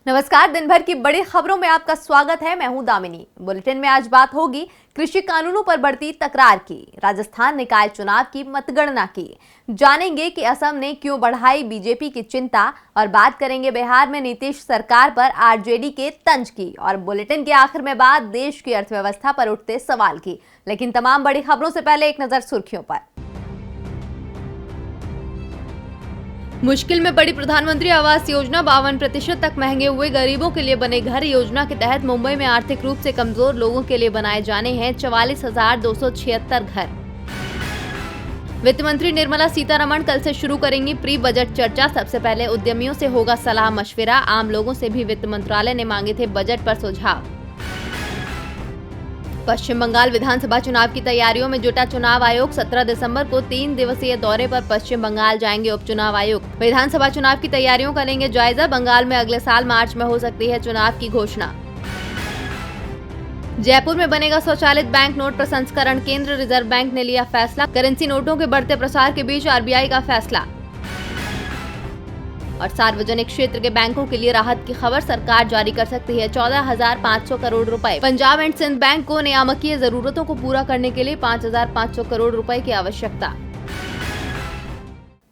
नमस्कार, दिन भर की बड़ी खबरों में आपका स्वागत है। मैं हूं दामिनी। बुलेटिन में आज बात होगी कृषि कानूनों पर बढ़ती तकरार की, राजस्थान निकाय चुनाव की मतगणना की, जानेंगे कि असम ने क्यों बढ़ाई बीजेपी की चिंता और बात करेंगे बिहार में नीतीश सरकार पर आरजेडी के तंज की। और बुलेटिन के आखिर में बात देश की अर्थव्यवस्था पर उठते सवाल की। लेकिन तमाम बड़ी खबरों से पहले एक नजर सुर्खियों पर। मुश्किल में पड़ी प्रधानमंत्री आवास योजना, 52% तक महंगे हुए गरीबों के लिए बने घर। योजना के तहत मुंबई में आर्थिक रूप से कमजोर लोगों के लिए बनाए जाने हैं 44,276 घर। वित्त मंत्री निर्मला सीतारमण कल से शुरू करेंगी प्री बजट चर्चा। सबसे पहले उद्यमियों से होगा सलाह मशविरा। आम लोगों से भी वित्त मंत्रालय ने मांगे थे बजट पर सुझाव। पश्चिम बंगाल विधानसभा चुनाव की तैयारियों में जुटा चुनाव आयोग। 17 दिसंबर को 3 दिवसीय दौरे पर पश्चिम बंगाल जाएंगे उपचुनाव आयुक्त। विधानसभा चुनाव की तैयारियों का लेंगे जायजा। बंगाल में अगले साल मार्च में हो सकती है चुनाव की घोषणा। जयपुर में बनेगा स्वचालित बैंक नोट प्रसंस्करण केंद्र। रिजर्व बैंक ने लिया फैसला। करेंसी नोटों के बढ़ते प्रसार के बीच आरबीआई का फैसला। और सार्वजनिक क्षेत्र के बैंकों के लिए राहत की खबर, सरकार जारी कर सकती है 14,500 करोड़ रुपए। पंजाब एंड सिंध बैंक को नियामकीय जरूरतों को पूरा करने के लिए 5,500 करोड़ रुपए की आवश्यकता।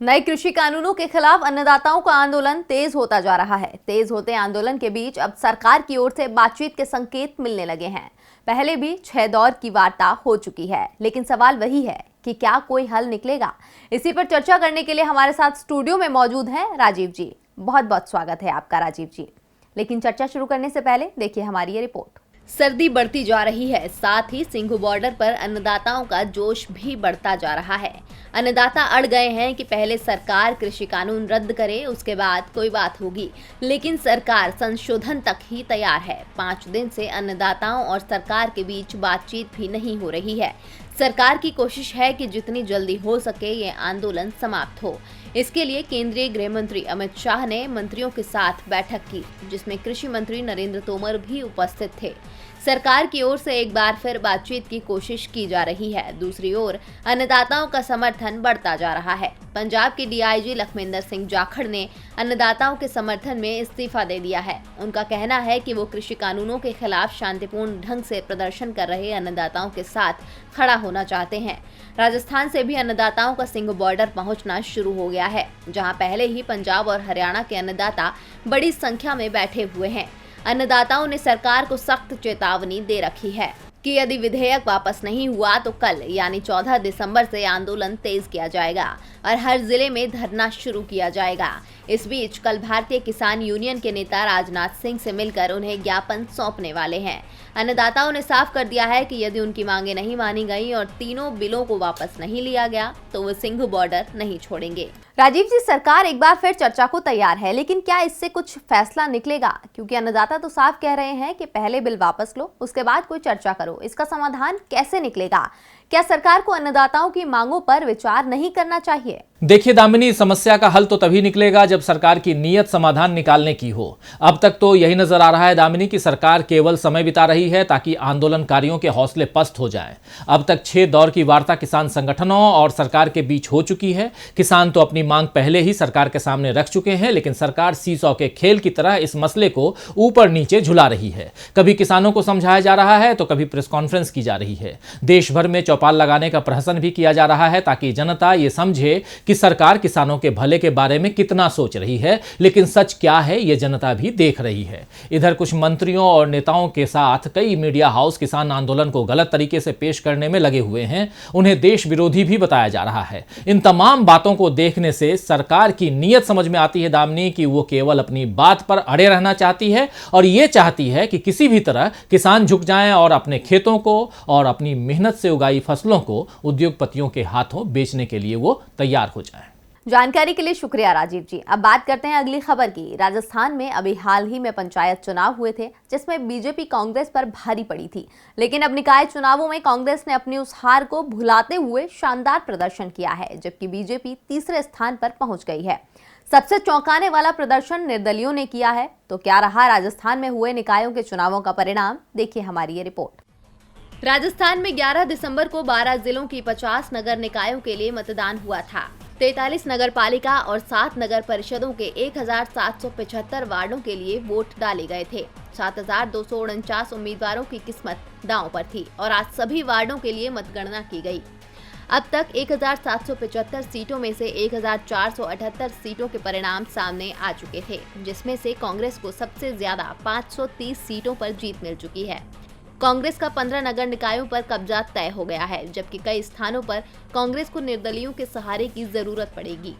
नए कृषि कानूनों के खिलाफ अन्नदाताओं का आंदोलन तेज होता जा रहा है। तेज होते आंदोलन के बीच अब सरकार की ओर से बातचीत के संकेत मिलने लगे हैं। पहले भी 6 दौर की वार्ता हो चुकी है, लेकिन सवाल वही है कि क्या कोई हल निकलेगा। इसी पर चर्चा करने के लिए हमारे साथ स्टूडियो में मौजूद हैं राजीव जी। बहुत बहुत स्वागत है आपका राजीव जी। लेकिन चर्चा शुरू करने से पहले देखिए हमारी ये रिपोर्ट। सर्दी बढ़ती जा रही है, साथ ही सिंघू बॉर्डर पर अन्नदाताओं का जोश भी बढ़ता जा रहा है। अन्नदाता अड़ गए हैं कि पहले सरकार कृषि कानून रद्द करे, उसके बाद कोई बात होगी। लेकिन सरकार संशोधन तक ही तैयार है। 5 दिन से अन्नदाताओं और सरकार के बीच बातचीत भी नहीं हो रही है। सरकार की कोशिश है कि जितनी जल्दी हो सके ये आंदोलन समाप्त हो। इसके लिए केंद्रीय गृह मंत्री अमित शाह ने मंत्रियों के साथ बैठक की, जिसमें कृषि मंत्री नरेंद्र तोमर भी उपस्थित थे। सरकार की ओर से एक बार फिर बातचीत की कोशिश की जा रही है। दूसरी ओर अन्नदाताओं का समर्थन बढ़ता जा रहा है। पंजाब के डीआईजी लखविंदर सिंह जाखड़ ने अन्नदाताओं के समर्थन में इस्तीफा दे दिया है। उनका कहना है कि वो कृषि कानूनों के खिलाफ शांतिपूर्ण ढंग से प्रदर्शन कर रहे अन्नदाताओं के साथ खड़ा होना चाहते हैं। राजस्थान से भी अन्नदाताओं का सिंघू बॉर्डर पहुंचना शुरू हो गया है, जहां पहले ही पंजाब और हरियाणा के अन्नदाता बड़ी संख्या में बैठे हुए हैं। अन्नदाताओं ने सरकार को सख्त चेतावनी दे रखी है कि यदि विधेयक वापस नहीं हुआ तो कल यानी 14 दिसंबर से आंदोलन तेज किया जाएगा और हर जिले में धरना शुरू किया जाएगा। इस बीच कल भारतीय किसान यूनियन के नेता राजनाथ सिंह से मिलकर उन्हें ज्ञापन सौंपने वाले हैं। अन्नदाताओं ने साफ कर दिया है कि यदि उनकी मांगे नहीं मानी गई और तीनों बिलों को वापस नहीं लिया गया तो वो सिंघू बॉर्डर नहीं छोड़ेंगे। राजीव जी, सरकार एक बार फिर चर्चा को तैयार है, लेकिन क्या इससे कुछ फैसला निकलेगा? क्योंकि अन्नदाता तो साफ कह रहे हैं कि पहले बिल वापस लो, उसके बाद कोई चर्चा करो। इसका समाधान कैसे निकलेगा? क्या सरकार को अन्नदाताओं की मांगों पर विचार नहीं करना चाहिए? देखिए दामिनी, समस्या का हल तो तभी निकलेगा जब सरकार की नीयत समाधान निकालने की हो। अब तक तो यही नजर आ रहा है दामिनी कि सरकार केवल समय बिता रही है ताकि आंदोलनकारियों के हौसले पस्त हो जाएं। अब तक 6 दौर की वार्ता किसान संगठनों और सरकार के बीच हो चुकी है। किसान तो अपनी मांग पहले ही सरकार के सामने रख चुके हैं, लेकिन सरकार सीसॉ के खेल की तरह इस मसले को ऊपर नीचे झुला रही है। कभी किसानों को समझाया जा रहा है तो कभी प्रेस कॉन्फ्रेंस की जा रही है। देश भर में चौपाल लगाने का प्रहसन भी किया जा रहा है ताकि जनता ये समझे कि सरकार किसानों के भले के बारे में कितना सोच रही है। लेकिन सच क्या है ये जनता भी देख रही है। इधर कुछ मंत्रियों और नेताओं के साथ कई मीडिया हाउस किसान आंदोलन को गलत तरीके से पेश करने में लगे हुए हैं। उन्हें देश विरोधी भी बताया जा रहा है। इन तमाम बातों को देखने से सरकार की नीयत समझ में आती है दामिनी कि वो केवल अपनी बात पर अड़े रहना चाहती है और ये चाहती है कि किसी भी तरह किसान झुक जाएं और अपने खेतों को और अपनी मेहनत से उगाई फसलों को उद्योगपतियों के हाथों बेचने के लिए वो तैयार हो जाएं। जानकारी के लिए शुक्रिया राजीव जी। अब बात करते हैं अगली खबर की। राजस्थान में अभी हाल ही में पंचायत चुनाव हुए थे, जिसमें बीजेपी कांग्रेस पर भारी पड़ी थी। लेकिन अब निकाय चुनावों में कांग्रेस ने अपनी उस हार को भुलाते हुए शानदार प्रदर्शन किया है, जबकि बीजेपी तीसरे स्थान पर पहुंच गई है। सबसे चौंकाने वाला प्रदर्शन निर्दलियों ने किया है। तो क्या रहा राजस्थान में हुए निकायों के चुनावों का परिणाम? देखिए हमारी ये रिपोर्ट। राजस्थान में 11 दिसंबर को 12 जिलों की 50 नगर निकायों के लिए मतदान हुआ था। 43 नगर पालिका और 7 नगर परिषदों के 1775 वार्डों के लिए वोट डाले गए थे। 7249 उम्मीदवारों की किस्मत दांव पर थी और आज सभी वार्डों के लिए मतगणना की गई। अब तक 1775 सीटों में से 1478 सीटों के परिणाम सामने आ चुके थे, जिसमें से कांग्रेस को सबसे ज्यादा 530 सीटों पर जीत मिल चुकी है। कांग्रेस का 15 नगर निकायों पर कब्जा तय हो गया है, जबकि कई स्थानों पर कांग्रेस को निर्दलीयों के सहारे की जरूरत पड़ेगी।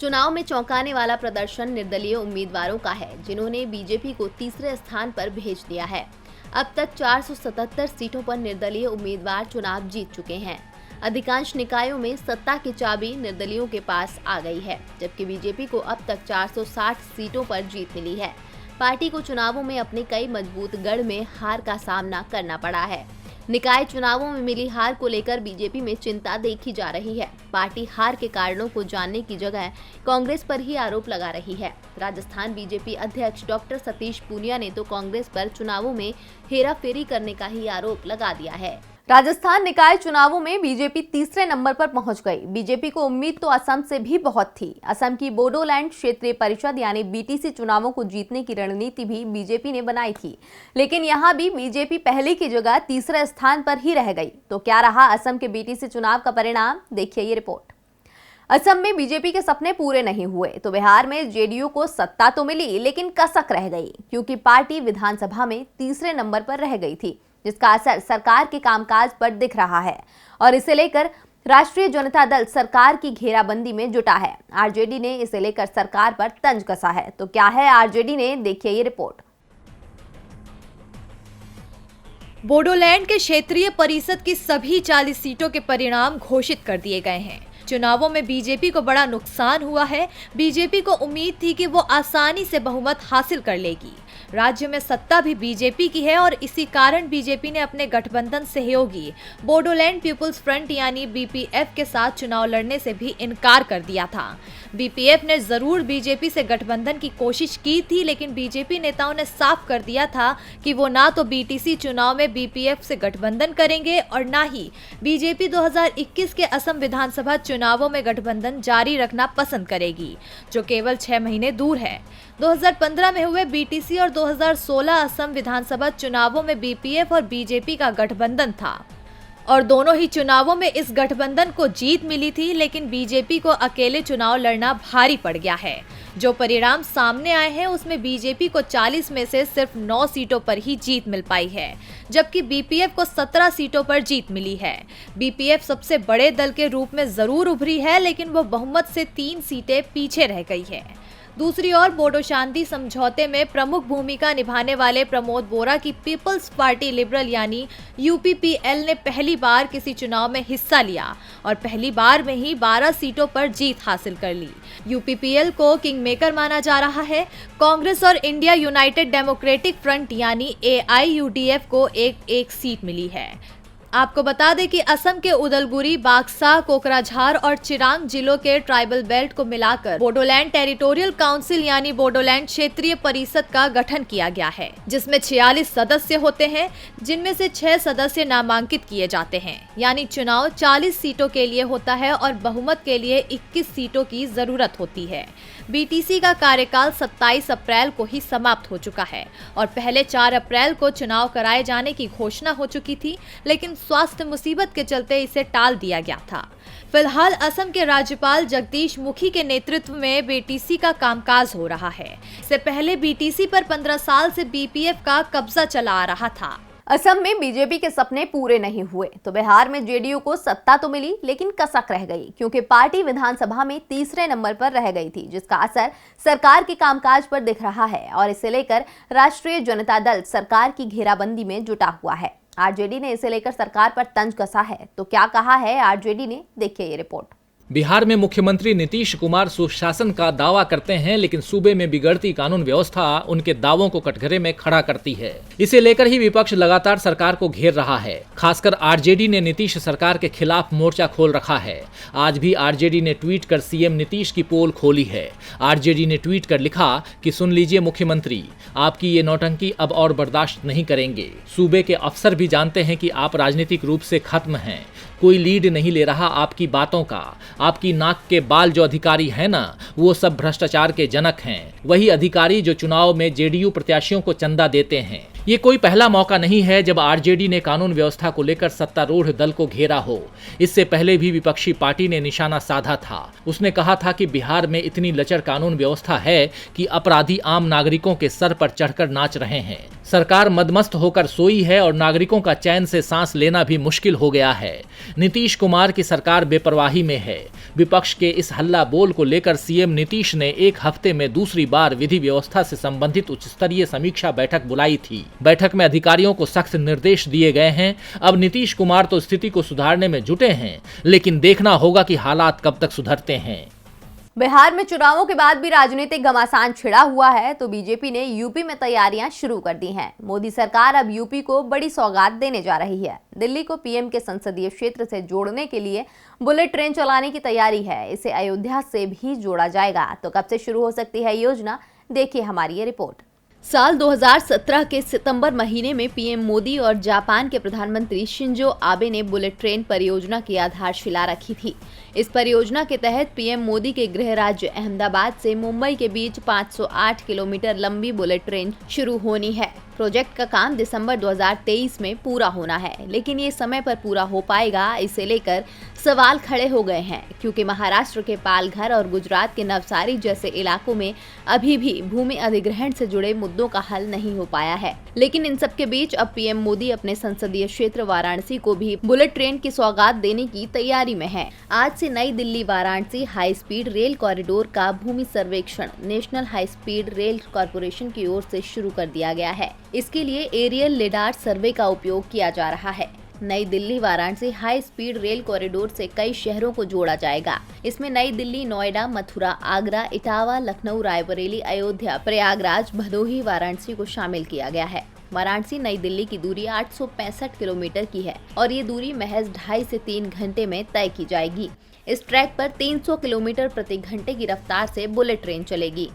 चुनाव में चौंकाने वाला प्रदर्शन निर्दलीय उम्मीदवारों का है, जिन्होंने बीजेपी को तीसरे स्थान पर भेज दिया है। अब तक 477 सीटों पर निर्दलीय उम्मीदवार चुनाव जीत चुके हैं। अधिकांश निकायों में सत्ता की चाबी निर्दलीयों के पास आ गई है, जबकि बीजेपी को अब तक 460 सीटों पर जीत मिली है। पार्टी को चुनावों में अपने कई मजबूत गढ़ में हार का सामना करना पड़ा है। निकाय चुनावों में मिली हार को लेकर बीजेपी में चिंता देखी जा रही है। पार्टी हार के कारणों को जानने की जगह कांग्रेस पर ही आरोप लगा रही है। राजस्थान बीजेपी अध्यक्ष डॉक्टर सतीश पूनिया ने तो कांग्रेस पर चुनावों में हेराफेरी करने का ही आरोप लगा दिया है। राजस्थान निकाय चुनावों में बीजेपी तीसरे नंबर पर पहुंच गई। बीजेपी को उम्मीद तो असम से भी बहुत थी। असम की बोडोलैंड क्षेत्रीय परिषद यानी बीटीसी चुनावों को जीतने की रणनीति भी बीजेपी ने बनाई थी, लेकिन यहां भी बीजेपी पहले की जगह तीसरे स्थान पर ही रह गई। तो क्या रहा असम के बीटीसी चुनाव का परिणाम, देखिए ये रिपोर्ट। असम में बीजेपी के सपने पूरे नहीं हुए तो बिहार में जेडीयू को सत्ता तो मिली, लेकिन कसक रह गई, क्योंकि पार्टी विधानसभा में तीसरे नंबर पर रह गई थी, जिसका असर सरकार के कामकाज पर दिख रहा है। और इसे लेकर राष्ट्रीय जनता दल सरकार की घेराबंदी में जुटा है। आरजेडी ने इसे लेकर सरकार पर तंज कसा है। तो क्या है आरजेडी ने, देखिए ये रिपोर्ट। बोडोलैंड के क्षेत्रीय परिषद की सभी 40 सीटों के परिणाम घोषित कर दिए गए हैं। चुनावों में बीजेपी को बड़ा नुकसान हुआ है। बीजेपी को उम्मीद थी कि वो आसानी से बहुमत हासिल कर लेगी। राज्य में सत्ता भी बीजेपी की है और इसी कारण बीजेपी ने अपने गठबंधन सहयोगी बोडोलैंड पीपुल्स फ्रंट यानी बीपीएफ के साथ चुनाव लड़ने से भी इनकार कर दिया था। बीपीएफ ने जरूर बीजेपी से गठबंधन की कोशिश की थी, लेकिन बीजेपी नेताओं ने साफ कर दिया था कि वो ना तो बीटीसी चुनाव में बीपीएफ से गठबंधन करेंगे और ना ही बीजेपी 2021 के असम विधानसभा चुनावों में गठबंधन जारी रखना पसंद करेगी, जो केवल 6 महीने दूर है। 2015 में हुए बीटीसी और 2016 असम विधानसभा चुनावों में बीपीएफ और बीजेपी का गठबंधन था और दोनों ही चुनावों में इस गठबंधन को जीत मिली थी, लेकिन बीजेपी को अकेले चुनाव लड़ना भारी पड़ गया है। जो परिणाम सामने आए हैं उसमें बीजेपी को 40 में से सिर्फ 9 सीटों पर ही जीत मिल पाई है, जबकि बीपीएफ को 17 सीटों पर जीत मिली है। बीपीएफ सबसे बड़े दल के रूप में जरूर उभरी है, लेकिन वो बहुमत से 3 सीटें पीछे रह गई है। दूसरी ओर बोडो शांति समझौते में प्रमुख भूमिका निभाने वाले प्रमोद बोरा की पीपल्स पार्टी लिबरल यानी यूपीपीएल ने पहली बार किसी चुनाव में हिस्सा लिया और पहली बार में ही 12 सीटों पर जीत हासिल कर ली। यूपीपीएल को किंग मेकर माना जा रहा है। कांग्रेस और इंडिया यूनाइटेड डेमोक्रेटिक फ्रंट यानी एआईयूडीएफ को एक सीट मिली है। आपको बता दें कि असम के उदलगुरी, बाक्सा, कोकराझार और चिरांग जिलों के ट्राइबल बेल्ट को मिलाकर बोडोलैंड टेरिटोरियल काउंसिल यानी बोडोलैंड क्षेत्रीय परिषद का गठन किया गया है, जिसमें 46 सदस्य होते हैं, जिनमें से 6 सदस्य नामांकित किए जाते हैं। यानी चुनाव 40 सीटों के लिए होता है और बहुमत के लिए 21 सीटों की जरूरत होती है। बीटीसी का कार्यकाल 27 अप्रैल को ही समाप्त हो चुका है और पहले 4 अप्रैल को चुनाव कराए जाने की घोषणा हो चुकी थी, लेकिन स्वास्थ्य मुसीबत के चलते इसे टाल दिया गया था। फिलहाल असम के राज्यपाल जगदीश मुखी के नेतृत्व में बीटीसी का कामकाज हो रहा है। इससे पहले बीटीसी पर 15 साल से बीपीएफ का कब्जा चला आ रहा था। असम में बीजेपी के सपने पूरे नहीं हुए तो बिहार में जेडीयू को सत्ता तो मिली, लेकिन कसक रह गई, क्योंकि पार्टी विधानसभा में तीसरे नंबर पर रह गई थी, जिसका असर सरकार के कामकाज पर दिख रहा है। और इसे लेकर राष्ट्रीय जनता दल सरकार की घेराबंदी में जुटा हुआ है। आरजेडी ने इसे लेकर सरकार पर तंज कसा है। तो क्या कहा है आरजेडी ने, देखिए ये रिपोर्ट। बिहार में मुख्यमंत्री नीतीश कुमार सुशासन का दावा करते हैं, लेकिन सूबे में बिगड़ती कानून व्यवस्था उनके दावों को कटघरे में खड़ा करती है। इसे लेकर ही विपक्ष लगातार सरकार को घेर रहा है। खासकर आरजेडी ने नीतीश सरकार के खिलाफ मोर्चा खोल रखा है। आज भी आरजेडी ने ट्वीट कर सीएम नीतीश की पोल खोली है। आरजेडी ने ट्वीट कर लिखा कि सुन लीजिए मुख्यमंत्री, आपकी ये नौटंकी अब और बर्दाश्त नहीं करेंगे। सूबे के अफसर भी जानते हैं कि आप राजनीतिक रूप से खत्म हैं। कोई लीड नहीं ले रहा आपकी बातों का। आपकी नाक के बाल जो अधिकारी हैं ना, वो सब भ्रष्टाचार के जनक हैं। वही अधिकारी जो चुनाव में जेडीयू प्रत्याशियों को चंदा देते हैं। ये कोई पहला मौका नहीं है जब आरजेडी ने कानून व्यवस्था को लेकर सत्तारूढ़ दल को घेरा हो। इससे पहले भी विपक्षी पार्टी ने निशाना साधा था। उसने कहा था कि बिहार में इतनी लचर कानून व्यवस्था है कि अपराधी आम नागरिकों के सर पर चढ़कर नाच रहे हैं। सरकार मदमस्त होकर सोई है और नागरिकों का चैन से सांस लेना भी मुश्किल हो गया है। नीतीश कुमार की सरकार बेपरवाही में है। विपक्ष के इस हल्ला बोल को लेकर सीएम नीतीश ने एक हफ्ते में दूसरी बार विधि व्यवस्था से संबंधित उच्च स्तरीय समीक्षा बैठक बुलाई थी। बैठक में अधिकारियों को सख्त निर्देश दिए गए हैं। अब नीतीश कुमार तो स्थिति को सुधारने में जुटे हैं, लेकिन देखना होगा कि हालात कब तक सुधरते हैं। बिहार में चुनावों के बाद भी राजनीतिक घमासान छिड़ा हुआ है, तो बीजेपी ने यूपी में तैयारियां शुरू कर दी हैं। मोदी सरकार अब यूपी को बड़ी सौगात देने जा रही है। दिल्ली को पीएम के संसदीय क्षेत्र से जोड़ने के लिए बुलेट ट्रेन चलाने की तैयारी है। इसे अयोध्या से भी जोड़ा जाएगा। तो कब से शुरू हो सकती है योजना, देखिए हमारी ये रिपोर्ट। साल 2017 के सितंबर महीने में पीएम मोदी और जापान के प्रधानमंत्री शिंजो आबे ने बुलेट ट्रेन परियोजना की आधारशिला रखी थी। इस परियोजना के तहत पीएम मोदी के गृह राज्य अहमदाबाद से मुंबई के बीच 508 किलोमीटर लंबी बुलेट ट्रेन शुरू होनी है। प्रोजेक्ट का काम दिसंबर 2023 में पूरा होना है, लेकिन ये समय पर पूरा हो पाएगा, इसे लेकर सवाल खड़े हो गए हैं, क्योंकि महाराष्ट्र के पालघर और गुजरात के नवसारी जैसे इलाकों में अभी भी भूमि अधिग्रहण से जुड़े मुद्दों का हल नहीं हो पाया है। लेकिन इन सब के बीच अब पीएम मोदी अपने संसदीय क्षेत्र वाराणसी को भी बुलेट ट्रेन की सौगात देने की तैयारी में है। आज से नई Delhi Varanasi high speed rail corridor का भूमि सर्वेक्षण national high speed rail corporation की ओर से शुरू कर दिया गया है। इसके लिए एरियल लिडार सर्वे का उपयोग किया जा रहा है। नई Delhi Varanasi high speed rail corridor से कई शहरों को जोड़ा जाएगा। इसमें नई दिल्ली, नोएडा, मथुरा, आगरा, इटावा, लखनऊ, रायबरेली, अयोध्या, प्रयागराज, भदोही, वाराणसी को शामिल किया गया है। वाराणसी नई दिल्ली की दूरी 865 किलोमीटर की है और ये दूरी महज 2.5 से 3 घंटे में तय की जाएगी। इस ट्रैक पर 300 किलोमीटर प्रति घंटे की रफ्तार से बुलेट ट्रेन चलेगी।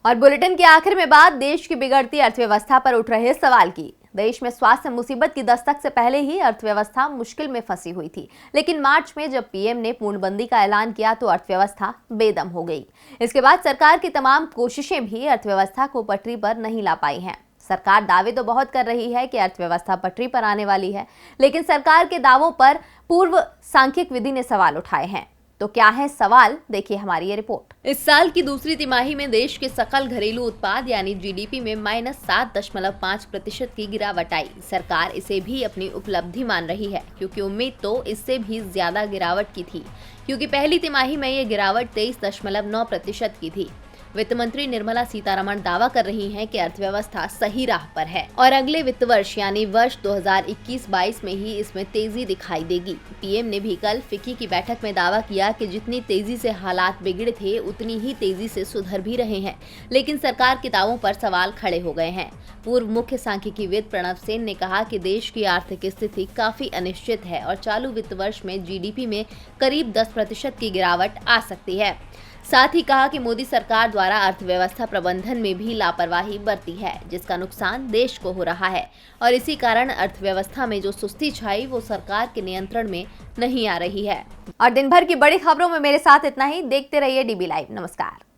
और बुलेटिन के आखिर में बात देश की बिगड़ती अर्थव्यवस्था पर उठ रहे सवाल की। देश में स्वास्थ्य मुसीबत की दस्तक से पहले ही अर्थव्यवस्था मुश्किल में फंसी हुई थी, लेकिन मार्च में जब पीएम ने पूर्णबंदी का ऐलान किया तो अर्थव्यवस्था बेदम हो गई। इसके बाद सरकार की तमाम कोशिशें भी अर्थव्यवस्था को पटरी पर नहीं ला पाई हैं। सरकार दावे तो बहुत कर रही है कि अर्थव्यवस्था पटरी पर आने वाली है, लेकिन सरकार के दावों पर पूर्व सांख्यिक विधि ने सवाल उठाए हैं। तो क्या है सवाल, देखिए हमारी ये रिपोर्ट। इस साल की दूसरी तिमाही में देश के सकल घरेलू उत्पाद यानी जीडीपी में -7.5% की गिरावट आई। सरकार इसे भी अपनी उपलब्धि मान रही है, क्योंकि उम्मीद तो इससे भी ज्यादा गिरावट की थी, क्योंकि पहली तिमाही में ये गिरावट 23.9% की थी। वित्त मंत्री निर्मला सीतारमण दावा कर रही हैं कि अर्थव्यवस्था सही राह पर है और अगले वित्त वर्ष यानी वर्ष 2021-22 में ही इसमें तेजी दिखाई देगी। पीएम ने भी कल फिक्की की बैठक में दावा किया कि जितनी तेजी से हालात बिगड़े थे उतनी ही तेजी से सुधर भी रहे हैं, लेकिन सरकार के दावों पर सवाल खड़े हो गए हैं। पूर्व मुख्य सांख्यिकीविद प्रणव सेन ने कहा कि देश की आर्थिक स्थिति काफी अनिश्चित है और चालू वित्त वर्ष में जीडीपी में करीब 10% की गिरावट आ सकती है। साथ ही कहा कि मोदी सरकार द्वारा अर्थव्यवस्था प्रबंधन में भी लापरवाही बरती है, जिसका नुकसान देश को हो रहा है और इसी कारण अर्थव्यवस्था में जो सुस्ती छाई वो सरकार के नियंत्रण में नहीं आ रही है। और दिन भर की बड़ी खबरों में मेरे साथ इतना ही। देखते रहिए डीबी लाइव। नमस्कार।